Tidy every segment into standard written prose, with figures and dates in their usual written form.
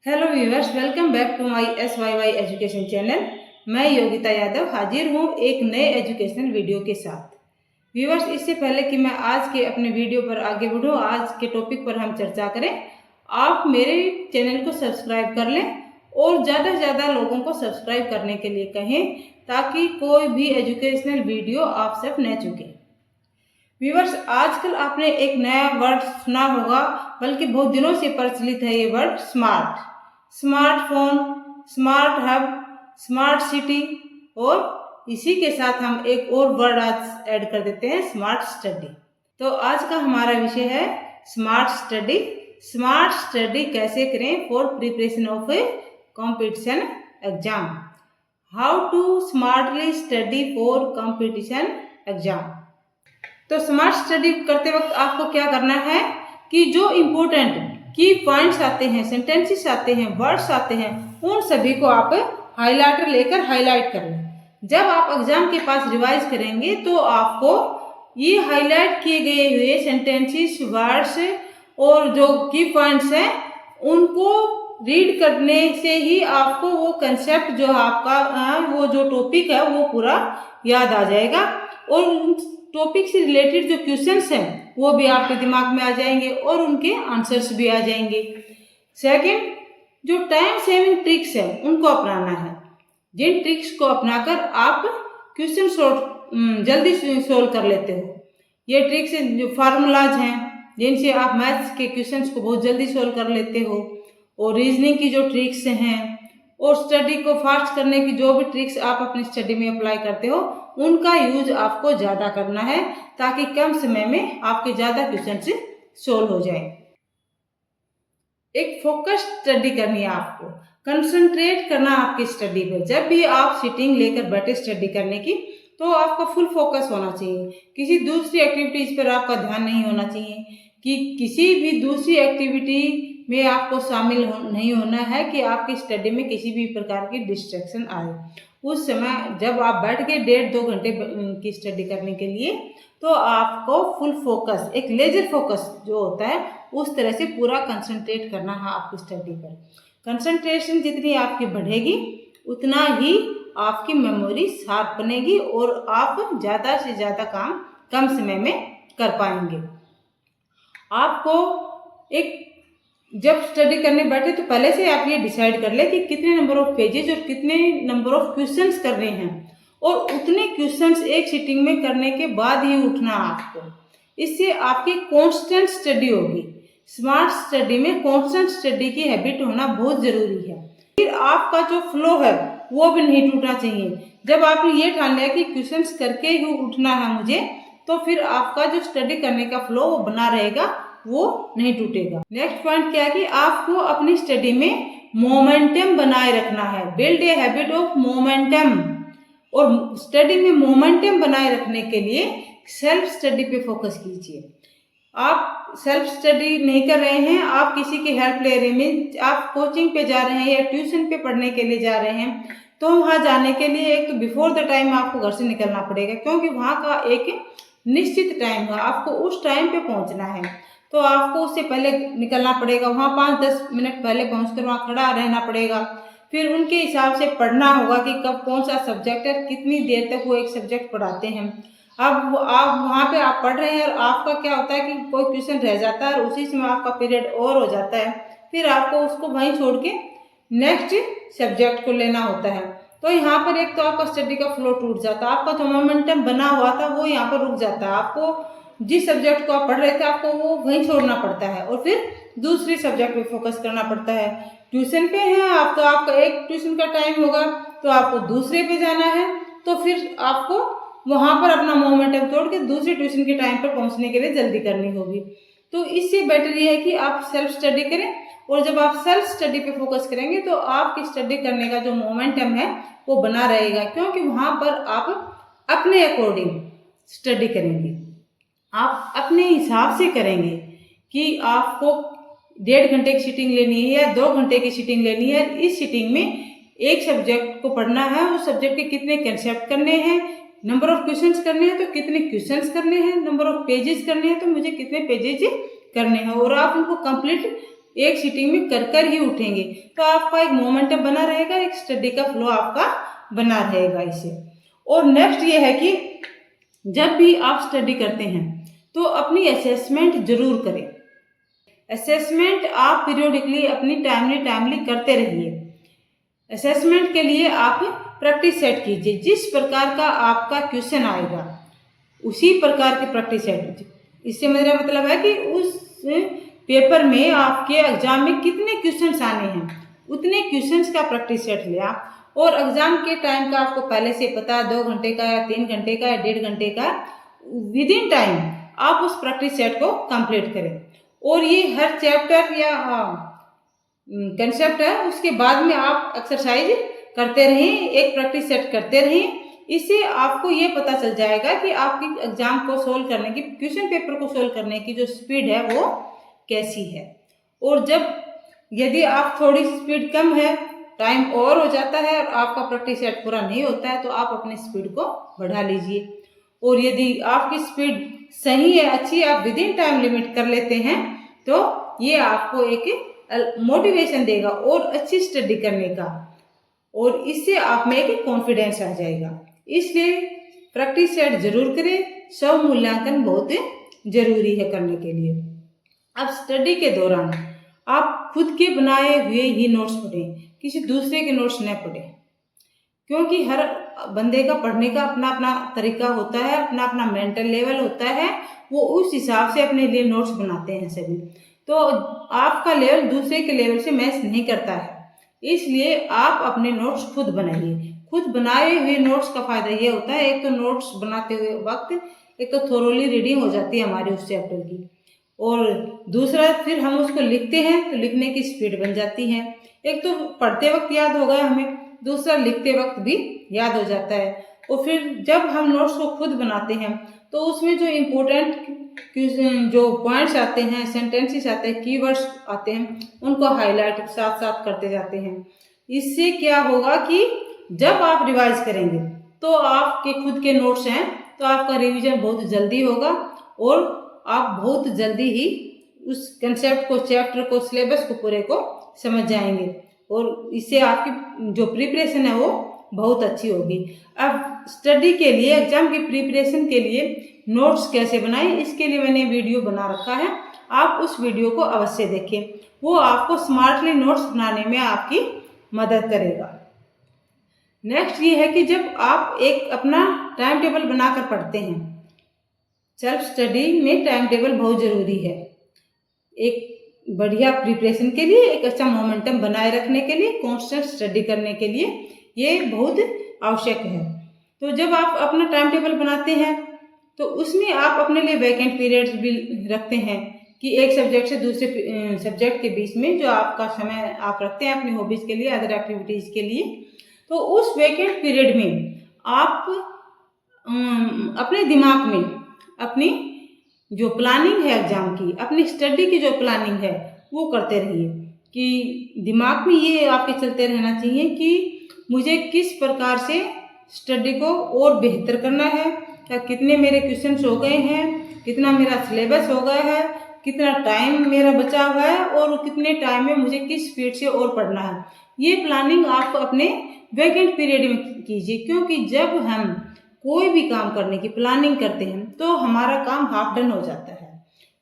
Hello viewers, welcome back to my SYY education channel. मैं योगिता यादव हाजिर हूँ एक नए एजुकेशनल वीडियो के साथ। व्यूअर्स, इससे पहले कि मैं आज के अपने वीडियो पर आगे बढ़ूँ, आज के टॉपिक पर हम चर्चा करें, आप मेरे चैनल को सब्सक्राइब कर लें और ज़्यादा से ज़्यादा लोगों को सब्सक्राइब करने के लिए कहें ताकि कोई भी एजुकेशनल वीडियो आप सब न चुके। व्यूअर्स, आजकल आपने एक नया वर्ड सुना होगा, बल्कि बहुत दिनों से प्रचलित है ये word smart. Smartphone, smart hub, smart city और इसी के साथ हम एक और वर्ड आज ऐड कर देते हैं, स्मार्ट स्टडी। तो आज का हमारा विषय है स्मार्ट स्टडी। स्मार्ट स्टडी कैसे करें for preparation of a competition exam. How to smartly study for competition exam. तो स्मार्ट स्टडी करते वक्त आपको क्या करना है कि जो इम्पोर्टेंट की पॉइंट्स आते हैं, सेंटेंसेस आते हैं, वर्ड्स आते हैं, उन सभी को आप हाइलाइटर लेकर हाईलाइट कर लें। जब आप एग्जाम के पास रिवाइज करेंगे तो आपको ये हाईलाइट किए गए हुए सेंटेंसेस, वर्ड्स और जो की पॉइंट्स हैं उनको रीड करने से ही आपको वो कंसेप्ट जो आपका वो जो टॉपिक है वो पूरा याद आ जाएगा और टॉपिक से रिलेटेड जो क्वेश्चंस हैं वो भी आपके दिमाग में आ जाएंगे और उनके आंसर्स भी आ जाएंगे। सेकंड, जो टाइम सेविंग ट्रिक्स है उनको अपनाना है, जिन ट्रिक्स को अपनाकर आप क्वेश्चन जल्दी सोल्व कर लेते हो। ये ट्रिक्स जो फार्मूलाज हैं जिनसे आप मैथ्स के क्वेश्चंस को बहुत जल्दी सोल्व कर लेते हो, और रीजनिंग की जो ट्रिक्स हैं और स्टडी को फास्ट करने की जो भी ट्रिक्स आप अपनी स्टडी में अप्लाई करते हो उनका यूज आपको ज़्यादा करना है ताकि कम समय में आपके ज़्यादा क्वेश्चन सोल्व हो जाए। एक फोकस स्टडी करनी है, आपको कंसंट्रेट करना आपकी स्टडी पे। जब भी आप सिटिंग लेकर बैठे स्टडी करने की तो आपका फुल फोकस होना चाहिए, किसी दूसरी एक्टिविटीज पर आपका ध्यान नहीं होना चाहिए कि किसी भी दूसरी एक्टिविटी में आपको शामिल नहीं होना है कि आपकी स्टडी में किसी भी प्रकार की डिस्ट्रैक्शन आए। उस समय जब आप बैठ के 1.5-2 घंटे की स्टडी करने के लिए तो आपको फुल फोकस, एक लेजर फोकस जो होता है उस तरह से पूरा कंसंट्रेट करना है आपकी स्टडी पर। कंसंट्रेशन जितनी आपकी बढ़ेगी उतना ही आपकी मेमोरी शार्प बनेगी और आप ज़्यादा से ज़्यादा काम कम समय में कर पाएंगे। आपको एक जब स्टडी करने बैठे तो पहले से आप ये डिसाइड कर ले कि कितने नंबर ऑफ पेजेस और कितने नंबर ऑफ क्वेश्चंस करने हैं और उतने क्वेश्चंस एक सिटिंग में करने के बाद ही उठना आपको। इससे आपकी कांस्टेंट स्टडी होगी। स्मार्ट स्टडी में कांस्टेंट स्टडी की हैबिट होना बहुत जरूरी है। फिर आपका जो फ्लो है वो भी नहीं टूटना चाहिए। जब आपने ये ठान लिया कि क्वेश्चंस करके ही उठना है मुझे, तो फिर आपका जो स्टडी करने का फ्लो वो बना रहेगा, वो नहीं टूटेगा। नेक्स्ट पॉइंट क्या है कि आपको अपनी स्टडी में मोमेंटम बनाए रखना है। Build a habit of momentum. और स्टडी में मोमेंटम बनाए रखने के लिए सेल्फ स्टडी पे फोकस कीजिए। आप सेल्फ स्टडी नहीं कर रहे हैं, आप किसी की हेल्प ले रहे हैं, आप कोचिंग पे जा रहे हैं या ट्यूशन पे पढ़ने के लिए जा रहे हैं, तो वहाँ जाने के लिए एक तो बिफोर द टाइम आपको घर से निकलना पड़ेगा, क्योंकि वहाँ का एक निश्चित टाइम है, आपको उस टाइम पे पहुँचना है। तो आपको उससे पहले निकलना पड़ेगा, वहाँ 5-10 मिनट पहले पहुँचकर वहाँ खड़ा रहना पड़ेगा। फिर उनके हिसाब से पढ़ना होगा कि कब कौन सा सब्जेक्ट है, कितनी देर तक वो एक सब्जेक्ट पढ़ाते हैं। अब आप वहाँ पे आप पढ़ रहे हैं और आपका क्या होता है कि कोई क्वेश्चन रह जाता है और उसी समय आपका पीरियड और हो जाता है, फिर आपको उसको वहीं छोड़ के नेक्स्ट सब्जेक्ट को लेना होता है। तो यहाँ पर एक तो आपका स्टडी का फ्लो टूट जाता है, आपका जो मोमेंटम बना हुआ था वो यहाँ पर रुक जाता है। आपको जिस सब्जेक्ट को आप पढ़ रहे थे आपको वो वहीं छोड़ना पड़ता है और फिर दूसरी सब्जेक्ट पे फोकस करना पड़ता है। ट्यूशन पे हैं आप तो आपका एक ट्यूशन का टाइम होगा तो आपको दूसरे पे जाना है, तो फिर आपको वहाँ पर अपना मोमेंटम तोड़ के दूसरे ट्यूशन के टाइम पर पहुँचने के लिए जल्दी करनी होगी। तो इससे बेटर ये है कि आप सेल्फ स्टडी करें, और जब आप सेल्फ स्टडी पे फोकस करेंगे तो आपकी स्टडी करने का जो मोमेंटम है वो बना रहेगा, क्योंकि वहाँ पर आप अपने अकॉर्डिंग स्टडी करेंगे, आप अपने हिसाब से करेंगे कि आपको 1.5 घंटे की सीटिंग लेनी है या 2 घंटे की सीटिंग लेनी है। इस सीटिंग में एक सब्जेक्ट को पढ़ना है, उस सब्जेक्ट के कितने कंसेप्ट करने हैं, नंबर ऑफ क्वेश्चंस करने हैं तो कितने क्वेश्चंस करने हैं, नंबर ऑफ पेजेस करने हैं तो मुझे कितने पेजेस करने हैं, और आप उनको कंप्लीट एक सीटिंग में कर कर ही उठेंगे, तो आपका एक मोमेंटम बना रहेगा, एक स्टडी का फ्लो आपका बना रहेगा इससे। और नेक्स्ट ये है कि जब भी आप स्टडी करते हैं तो अपनी असेसमेंट जरूर करें। असेसमेंट आप पीरियोडिकली अपनी टाइमली करते रहिए। असेसमेंट के लिए आप प्रैक्टिस सेट कीजिए, जिस प्रकार का आपका क्वेश्चन आएगा उसी प्रकार की प्रैक्टिस सेट। इससे मेरा मतलब है कि उस पेपर में आपके एग्जाम में कितने क्वेश्चंस आने हैं उतने क्वेश्चंस का प्रैक्टिस सेट ले आप। और एग्जाम के टाइम का आपको पहले से पता, 2 घंटे का या 3 घंटे का या 1.5 घंटे का, विद इन टाइम आप उस प्रैक्टिस सेट को कंप्लीट करें। और ये हर चैप्टर या कंसेप्ट है उसके बाद में आप एक्सरसाइज करते रहें, एक प्रैक्टिस सेट करते रहें। इससे आपको ये पता चल जाएगा कि आपकी एग्जाम को सोल्व करने की, क्वेश्चन पेपर को सोल्व करने की जो स्पीड है वो कैसी है। और जब यदि आप थोड़ी स्पीड कम है, टाइम और हो जाता है और आपका प्रैक्टिस सेट पूरा नहीं होता है, तो आप अपनी स्पीड को बढ़ा लीजिए। और यदि आपकी स्पीड सही है, अच्छी, आप विद इन टाइम लिमिट कर लेते हैं, तो ये आपको एक मोटिवेशन देगा और अच्छी स्टडी करने का, और इससे आप में एक कॉन्फिडेंस आ जाएगा। इसलिए प्रैक्टिस सेट जरूर करें, स्व मूल्यांकन बहुत जरूरी है करने के लिए। अब स्टडी के दौरान आप खुद के बनाए हुए ही नोट्स पढ़ें, किसी दूसरे के नोट्स न पढ़ें, क्योंकि हर बंदे का पढ़ने का अपना अपना तरीका होता है, अपना अपना मेंटल लेवल होता है, वो उस हिसाब से अपने लिए नोट्स बनाते हैं सभी। तो आपका लेवल दूसरे के लेवल से मैच नहीं करता है, इसलिए आप अपने नोट्स खुद बनाइए। खुद बनाए हुए नोट्स का फायदा ये होता है, एक तो नोट्स बनाते हुए वक्त एक तो थोरोली रीडिंग हो जाती है हमारी उस चैप्टर की, और दूसरा फिर हम उसको लिखते हैं तो लिखने की स्पीड बन जाती है। एक तो पढ़ते वक्त याद होगा हमें, दूसरा लिखते वक्त भी याद हो जाता है। और फिर जब हम नोट्स को खुद बनाते हैं तो उसमें जो इम्पोर्टेंट जो पॉइंट्स आते हैं, सेंटेंसेस आते हैं, कीवर्ड्स आते हैं, उनको हाईलाइट साथ साथ करते जाते हैं। इससे क्या होगा कि जब आप रिवाइज करेंगे तो आपके खुद के नोट्स हैं तो आपका रिवीजन बहुत जल्दी होगा और आप बहुत जल्दी ही उस कंसेप्ट को, चैप्टर को, सिलेबस को पूरे को समझ जाएंगे, और इससे आपकी जो प्रिपरेशन है वो बहुत अच्छी होगी। अब स्टडी के लिए, एग्जाम की प्रिपरेशन के लिए नोट्स कैसे बनाएं, इसके लिए मैंने वीडियो बना रखा है, आप उस वीडियो को अवश्य देखें, वो आपको स्मार्टली नोट्स बनाने में आपकी मदद करेगा। नेक्स्ट ये है कि जब आप एक अपना टाइम टेबल बनाकर पढ़ते हैं, सेल्फ स्टडी में टाइम टेबल बहुत ज़रूरी है, एक बढ़िया प्रिपरेशन के लिए, एक अच्छा मोमेंटम बनाए रखने के लिए, कांस्टेंट स्टडी करने के लिए ये बहुत आवश्यक है। तो जब आप अपना टाइम टेबल बनाते हैं तो उसमें आप अपने लिए वैकेंट पीरियड्स भी रखते हैं कि एक सब्जेक्ट से दूसरे सब्जेक्ट के बीच में जो आपका समय आप रखते हैं अपनी हॉबीज़ के लिए, अदर एक्टिविटीज़ के लिए, तो उस वैकेंट पीरियड में आप अपने दिमाग में अपनी जो प्लानिंग है एग्जाम की, अपनी स्टडी की जो प्लानिंग है वो करते रहिए, कि दिमाग में ये आपके चलते रहना चाहिए कि मुझे किस प्रकार से स्टडी को और बेहतर करना है, क्या कितने मेरे क्वेश्चंस हो गए हैं, कितना मेरा सिलेबस हो गया है, कितना टाइम मेरा बचा हुआ है और कितने टाइम में मुझे किस स्पीड से और पढ़ना है। ये प्लानिंग आप अपने वैकेंट पीरियड में कीजिए, क्योंकि जब हम कोई भी काम करने की प्लानिंग करते हैं तो हमारा काम हाफ डन हो जाता है।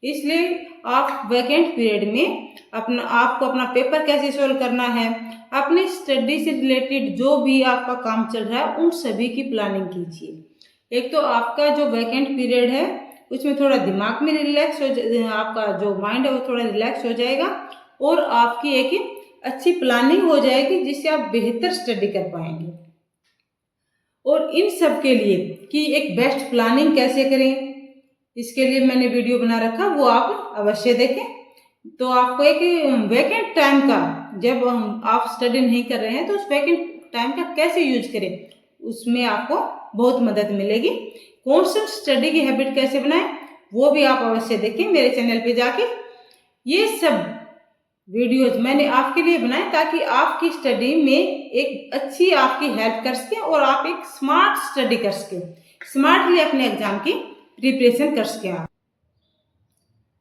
इसलिए आप वैकेंट पीरियड में आपको अपना पेपर कैसे सोल्व करना है, अपनी स्टडी से रिलेटेड जो भी आपका काम चल रहा है उन सभी की प्लानिंग कीजिए। एक तो आपका जो वैकेंट पीरियड है उसमें थोड़ा दिमाग में रिलैक्स हो, आपका जो माइंड है वो थोड़ा रिलैक्स हो जाएगा और आपकी एक अच्छी प्लानिंग हो जाएगी जिससे आप बेहतर स्टडी कर पाएंगे। और इन सब के लिए कि एक बेस्ट प्लानिंग कैसे करें, इसके लिए मैंने वीडियो बना रखा, वो आप अवश्य देखें। तो आपको एक वैकेंट टाइम का, जब आप स्टडी नहीं कर रहे हैं तो उस वैकेंट टाइम का कैसे यूज करें, उसमें आपको बहुत मदद मिलेगी। कॉन्स्टेंट स्टडी की हैबिट कैसे बनाएं वो भी आप अवश्य देखें मेरे चैनल पे जाके। ये सब वीडियोज मैंने आपके लिए बनाए ताकि आपकी स्टडी में एक अच्छी आपकी हेल्प कर सके और आप एक स्मार्ट स्टडी कर सके, स्मार्टली अपने एग्जाम की प्रिपरेशन कर सके।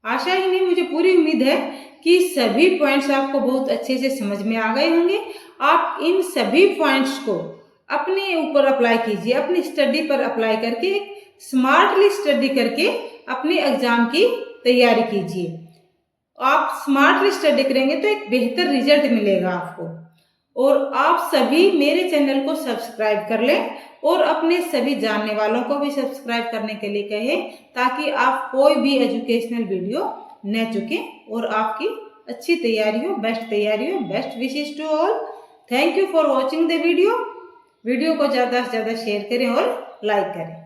आशा ही नहीं, मुझे पूरी उम्मीद है कि सभी पॉइंट्स आपको बहुत अच्छे से समझ में आ गए होंगे। आप इन सभी पॉइंट्स को अपने ऊपर अप्लाई कीजिए, अपनी स्टडी पर अप्लाई करके स्मार्टली स्टडी करके अपने एग्जाम की तैयारी कीजिए। आप स्मार्टली स्टडी करेंगे तो एक बेहतर रिजल्ट मिलेगा आपको। और आप सभी मेरे चैनल को सब्सक्राइब कर लें और अपने सभी जानने वालों को भी सब्सक्राइब करने के लिए कहें, ताकि आप कोई भी एजुकेशनल वीडियो न चुकें और आपकी अच्छी तैयारी हो, बेस्ट तैयारी हो। Best wishes to all. Thank you for watching the video. Video को ज़्यादा से ज़्यादा शेयर करें और लाइक करें।